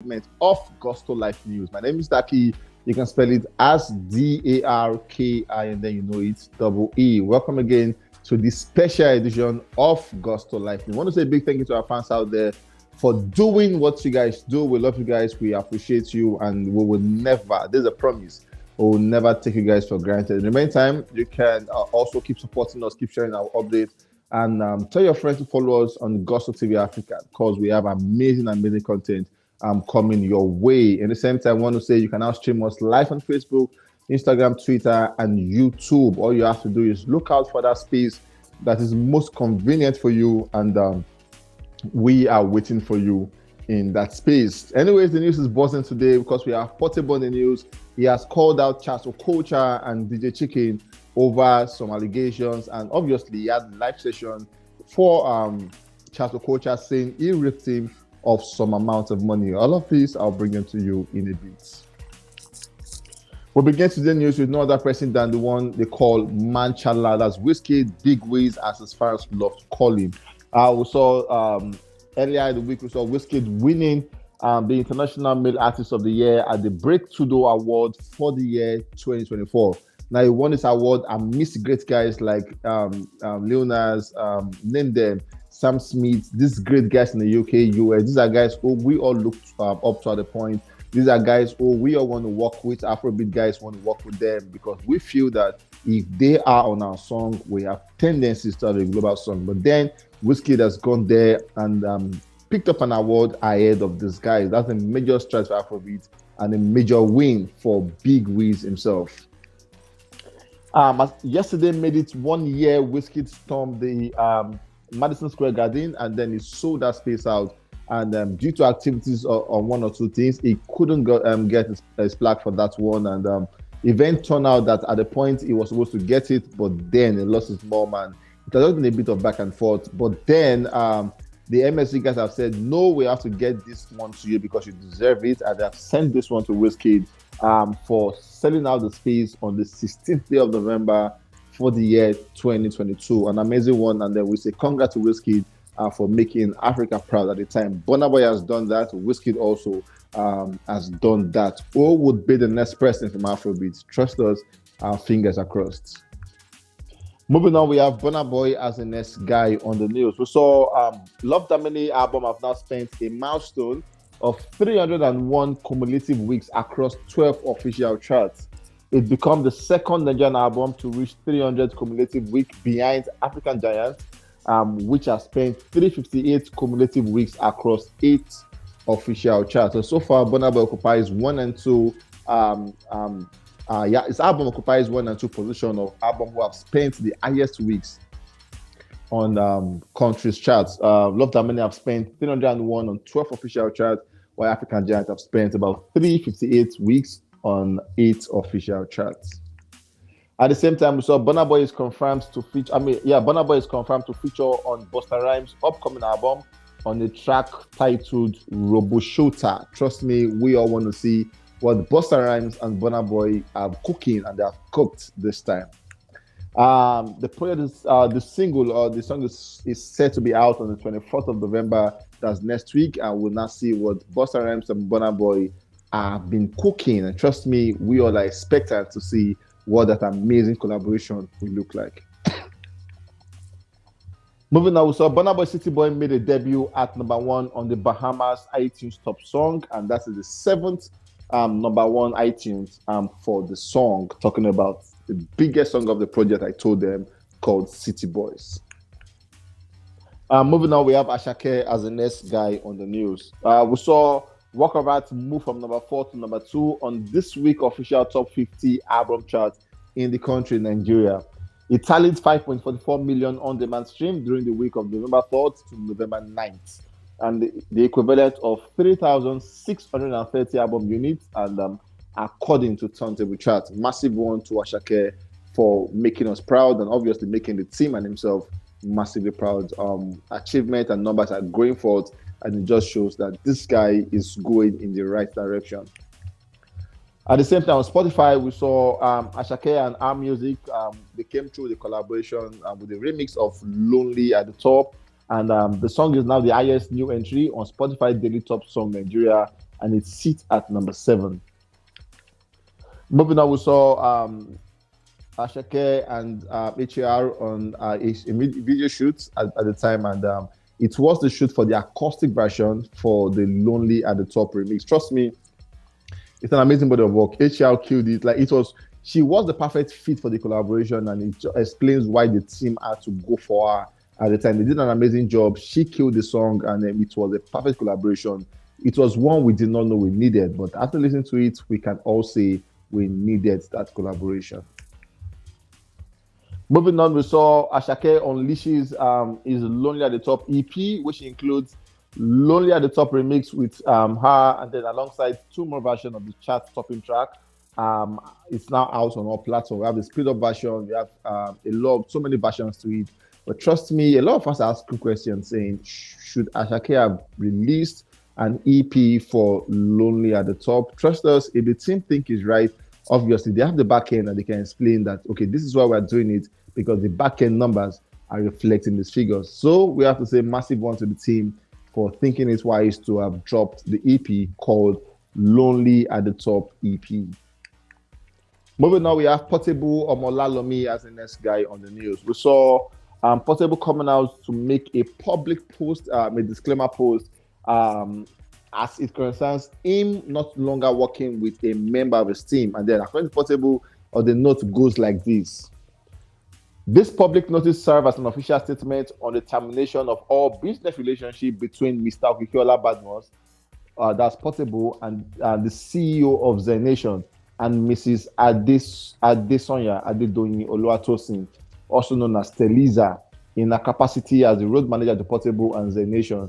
segment of Gospel Life News. My name is Daki. You can spell it as Darki, and then you know it's double E. Welcome again to this special edition of Gospel Life News. I want to say a big thank you to our fans out there for doing what you guys do. We love you guys. We appreciate you, and we will never, there's a promise, we will never take you guys for granted. In the meantime, you can also keep supporting us, keep sharing our updates, and tell your friends to follow us on Gospel TV Africa because we have amazing content coming your way. In the same time, I want to say you can now stream us live on Facebook, Instagram, Twitter, and YouTube. All you have to do is look out for that space that is most convenient for you, and we are waiting for you in that space. Anyways, the news is buzzing today because we have Portable in the news. He has called out Charles Okocha and DJ Chicken over some allegations, and obviously he had a live session for Charles Okocha saying he ripped him of some amount of money. All of this I'll bring them to you in a bit. We'll begin today's news with no other person than the one they call Manchala. That's WIZKID, Big Wiz, as far as love to call him. We saw earlier in the week, we saw WIZKID winning the International Male Artist of the Year at the Breakthrough Award for the year 2024. Now, he won this award amidst great guys like Lil Nas, name them, Sam Smith, these great guys in the UK, US. These are guys who we all look up to at the point. These are guys who we all want to work with. Afrobeat guys want to work with them because we feel that if they are on our song, we have tendencies to have a global song. But then WIZKID has gone there and picked up an award ahead of this guy. That's a major stride for Afrobeat and a major win for Big Wiz himself. Yesterday made it 1 year. WIZKID stormed the Madison Square Garden, and then he sold that space out. And due to activities on one or two things, he couldn't get his plaque for that one. And event turned out that at the point he was supposed to get it, but then he lost his mom, and it has been a bit of back and forth. But then the MSC guys have said, no, we have to get this one to you because you deserve it, and they have sent this one to WIZKID for selling out the space on the 16th day of November for the year 2022. An amazing one, and then we say congrats to WIZKID for making Africa proud at the time. Burna Boy has done that. WIZKID also has done that. Who would be the next president from Afrobeats? Trust us, our fingers are crossed. Moving on, we have Burna Boy as the next guy on the news. We saw Love Damini album have now spent a milestone of 301 cumulative weeks across 12 official charts. It became the second Nigerian album to reach 300 cumulative weeks behind African Giants, which has spent 358 cumulative weeks across 8 official charts. So far, Burna Boy occupies 1 and 2. His album occupies 1 and 2 position of album who have spent the highest weeks on countries' charts. Love Damini have spent 301 on 12 official charts, while African Giants have spent about 358 weeks on 8 official charts. At the same time, we saw Burna Boy is confirmed to feature. Burna Boy is confirmed to feature on Busta Rhymes' upcoming album on a track titled Roboshota. Trust me, we all want to see what Busta Rhymes and Burna Boy are cooking, and they have cooked this time. The project is the single or the song is set to be out on the 24th of November. That's next week, and we'll now see what Busta Rhymes and Burna Boy have been cooking. And trust me, we all are expectant to see what that amazing collaboration will look like. Moving on, we saw Burna Boy City Boy made a debut at #1 on the Bahamas iTunes Top Song, and that is the 7th #1 iTunes for the song, talking about the biggest song of the project, I told them, called City Boys. Moving on, we have Asake as the next guy on the news. We saw Walkabout move from #4 to #2 on this week's official top 50 album chart in the country, Nigeria. It tallied 5.44 million on-demand streams during the week of November 3rd to November 9th, and the equivalent of 3,630 album units, and according to Turntable Chart. Massive one to Asake for making us proud, and obviously making the team and himself massively proud. Achievement and numbers are going forth, and it just shows that this guy is going in the right direction. At the same time, on Spotify, we saw Asake and Our Music. They came through the collaboration with the remix of Lonely at the top. And the song is now the highest new entry on Spotify Daily Top Song Nigeria and it sits at number 7. Moving on, we saw Asake and HAR on a video shoot at the time, and it was the shoot for the acoustic version for the Lonely at the Top remix. Trust me, it's an amazing body of work. HAR killed it. Like, she was the perfect fit for the collaboration, and it explains why the team had to go for her at the time. They did an amazing job. She killed the song, and it was a perfect collaboration. It was one we did not know we needed, but after listening to it, we can all say we needed that collaboration. Moving on, we saw Asake unleashes his Lonely at the Top EP, which includes Lonely at the Top remix with her, and then alongside 2 more versions of the chart-topping track. It's now out on all platforms. We have the speed-up version. We have so many versions to it. But trust me, a lot of us are asking questions saying, should Asake have released an EP for Lonely at the Top? Trust us, if the team think is right, obviously they have the back end and they can explain that, okay, this is why we're doing it, because the back end numbers are reflecting these figures. So we have to say massive one to the team for thinking it's wise to have dropped the EP called Lonely at the Top EP. Moving on, we have Portable Omolalomi as the next guy on the news. We saw Portable coming out to make a public post, a disclaimer post, as it concerns him not longer working with a member of his team. And then according to Portable, the note goes like this. This public notice serves as an official statement on the termination of all business relationship between Mr. Okikiola Badmus, that's Portable, and the CEO of Zen Nation, and Mrs. Adesonya Adedoyin Oluwatosin, also known as Teliza, in her capacity as the road manager to Portable and Zen Nation.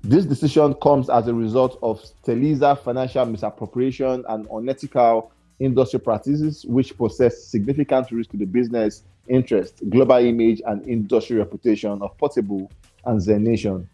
This decision comes as a result of Teliza financial misappropriation and unethical industry practices, which possess significant risk to the business interest, global image, and industry reputation of Portable and Zen Nation.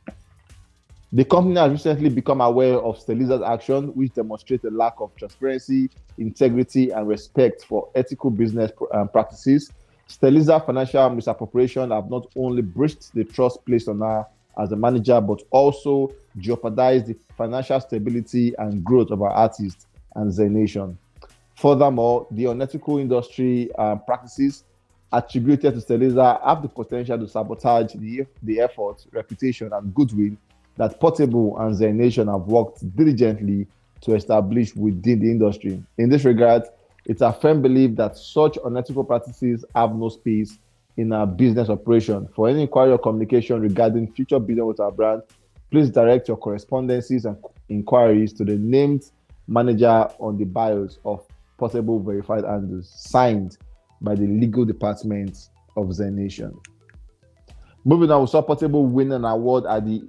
The company has recently become aware of Teliza's action, which demonstrates a lack of transparency, integrity, and respect for ethical business practices. Teliza's financial misappropriation have not only breached the trust placed on her as a manager, but also jeopardized the financial stability and growth of our artists and Zen Nation. Furthermore, the unethical industry practices attributed to Teliza have the potential to sabotage the effort, reputation, and goodwill that Portable and Zen Nation have worked diligently to establish within the industry. In this regard, it's a firm belief that such unethical practices have no space in our business operation. For any inquiry or communication regarding future business with our brand, please direct your correspondences and inquiries to the named manager on the bios of Portable verified handles, signed by the legal department of Zen Nation. Moving on, we saw Portable win an award at the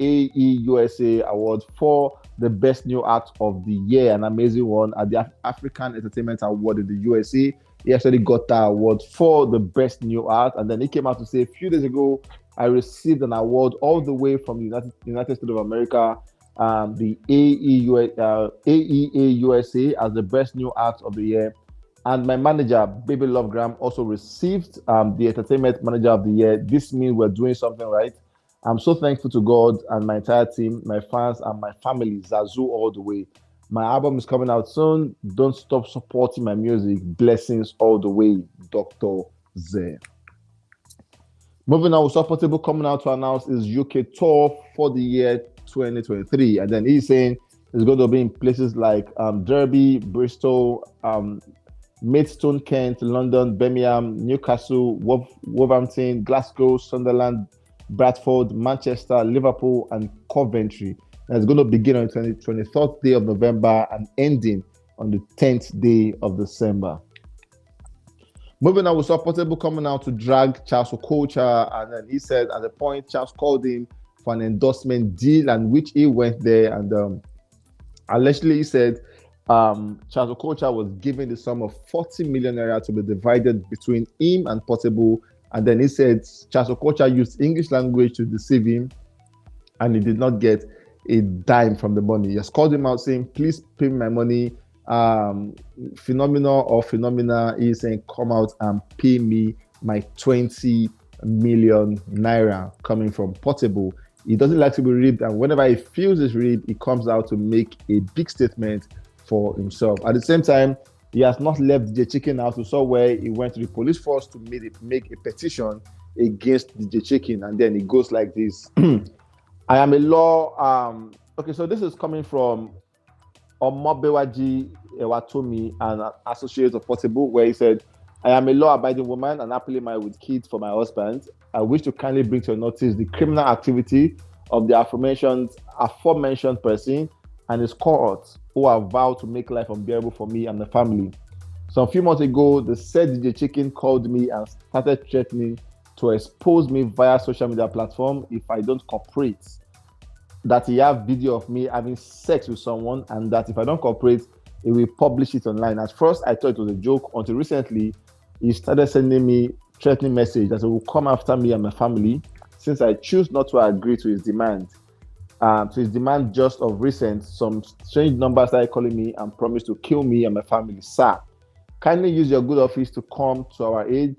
AEUSA Award for the Best New Act of the Year, an amazing one at the African Entertainment Award in the USA. He actually got that award for the Best New Act, and then he came out to say, a few days ago, I received an award all the way from the United States of America, the AEA USA, as the Best New Act of the Year. And my manager, Baby Love Graham, also received the Entertainment Manager of the Year. This means we're doing something right. I'm so thankful to God and my entire team, my fans, and my family, Zazu all the way. My album is coming out soon. Don't stop supporting my music. Blessings all the way, Dr. Z. Moving on, we saw Portable coming out to announce his UK tour for the year 2023. And then he's saying it's going to be in places like Derby, Bristol, Maidstone, Kent, London, Birmingham, Newcastle, Wolverhampton, Glasgow, Sunderland, Bradford, Manchester, Liverpool, and Coventry. And it's going to begin on the 23rd day of November and ending on the 10th day of December. Moving on, we saw Portable coming out to drag Charles Okocha, and then he said at the point Charles called him for an endorsement deal, and which he went there, and allegedly he said Charles Okocha was given the sum of 40 million naira to be divided between him and Portable, and then he said Charles Okocha used English language to deceive him, and he did not get a dime from the money. He has called him out saying, please pay me my money. Phenomenal or Phenomena is saying, come out and pay me my 20 million naira coming from Portable. He doesn't like to be ribbed, and whenever he feels he's ribbed, he comes out to make a big statement for himself. At the same time, he has not left DJ Chicken out. We saw where he went to the police force to make a petition against DJ Chicken, and then it goes like this. I am a law. Okay, so this is coming from Omobewaji Ewatomi, an associate of Portable, where he said, I am a law-abiding woman and happily married with kids for my husband. I wish to kindly bring to your notice the criminal activity of the aforementioned person and his cohorts who have vowed to make life unbearable for me and the family. Some few months ago, the said DJ Chicken called me and started threatening to expose me via social media platform if I don't cooperate. That he have video of me having sex with someone, and that if I don't cooperate, he will publish it online. At first, I thought it was a joke until recently, he started sending me threatening messages that he will come after me and my family since I choose not to agree to his demand. Just of recent, some strange numbers started calling me and promised to kill me and my family. Sir, kindly use your good office to come to our aid.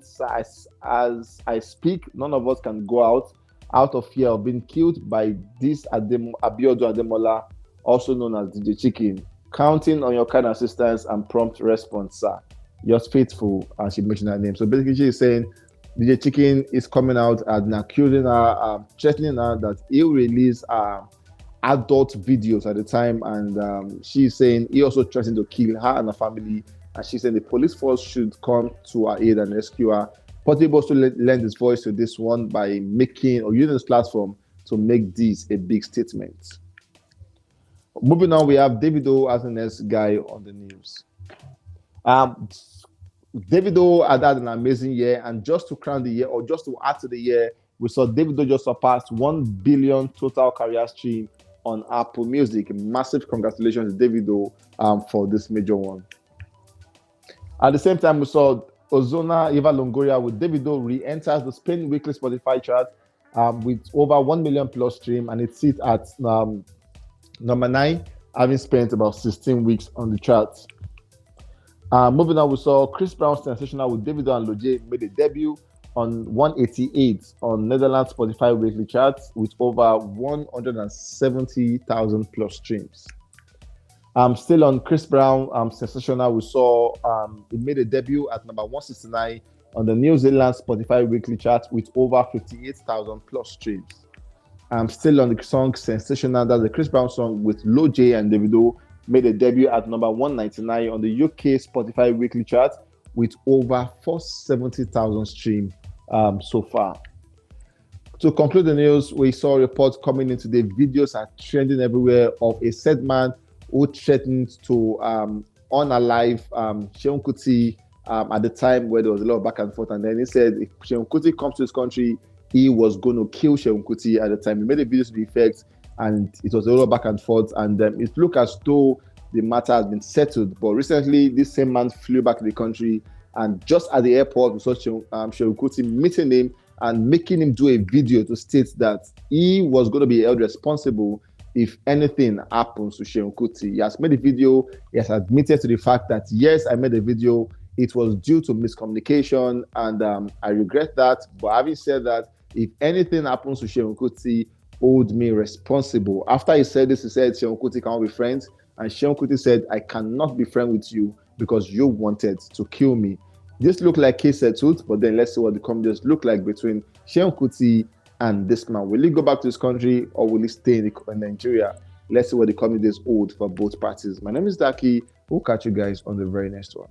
As I speak, none of us can go out of fear of being killed by this Abiodun Ademola, also known as DJ Chicken. Counting on your kind assistance and prompt response, sir. Yours faithful, and she mentioned her name. So basically, she is saying DJ Chicken is coming out and accusing her, threatening her that he'll release adult videos at the time, and she's saying he also threatened to kill her and her family. And she's saying the police force should come to her aid and rescue her. Portable also lend his voice to this one by making or using this platform to make this a big statement. Moving on, we have Davido as the next guy on the news. Davido had an amazing year, and just to crown the year, or just to add to the year, we saw Davido just surpassed 1 billion total career stream on Apple Music. Massive congratulations to Davido for this major one. At the same time, we saw Ozona Eva Longoria with Davido re-enters the Spain weekly Spotify chart with over 1 million plus stream, and it sits at number 9, having spent about 16 weeks on the charts. Moving on, we saw Chris Brown sensational with Davido and Lojay made a debut on 188 on Netherlands Spotify weekly charts with over 170,000 plus streams. Still on Chris Brown sensational, we saw he made a debut at number 169 on the New Zealand Spotify weekly chart with over 58,000 plus streams. Still on the song Sensational, that's the Chris Brown song with Lojay and Davido, made a debut at number 199 on the UK Spotify weekly chart with over 470,000 streams so far. To conclude the news, we saw reports coming in today. Videos are trending everywhere of a said man who threatened to unalive Seun Kuti at the time where there was a lot of back and forth. And then he said if Seun Kuti comes to this country, he was going to kill Seun Kuti at the time. He made a video to the effect, and it was a lot of back and forth. And it looked as though the matter has been settled. But recently, this same man flew back to the country, and just at the airport, we saw Seun Kuti meeting him and making him do a video to state that he was going to be held responsible if anything happens to Seun Kuti. He has made a video. He has admitted to the fact that, yes, I made a video. It was due to miscommunication, and I regret that. But having said that, if anything happens to Seun Kuti, hold me responsible. After he said this, he said Seun Kuti cannot be friends. And Seun Kuti said, I cannot be friends with you because you wanted to kill me. This looked like case settled, but then let's see what the comments look like between Seun Kuti and this man. Will he go back to his country or will he stay in Nigeria? Let's see what the comments hold for both parties. My name is Daki. We'll catch you guys on the very next one.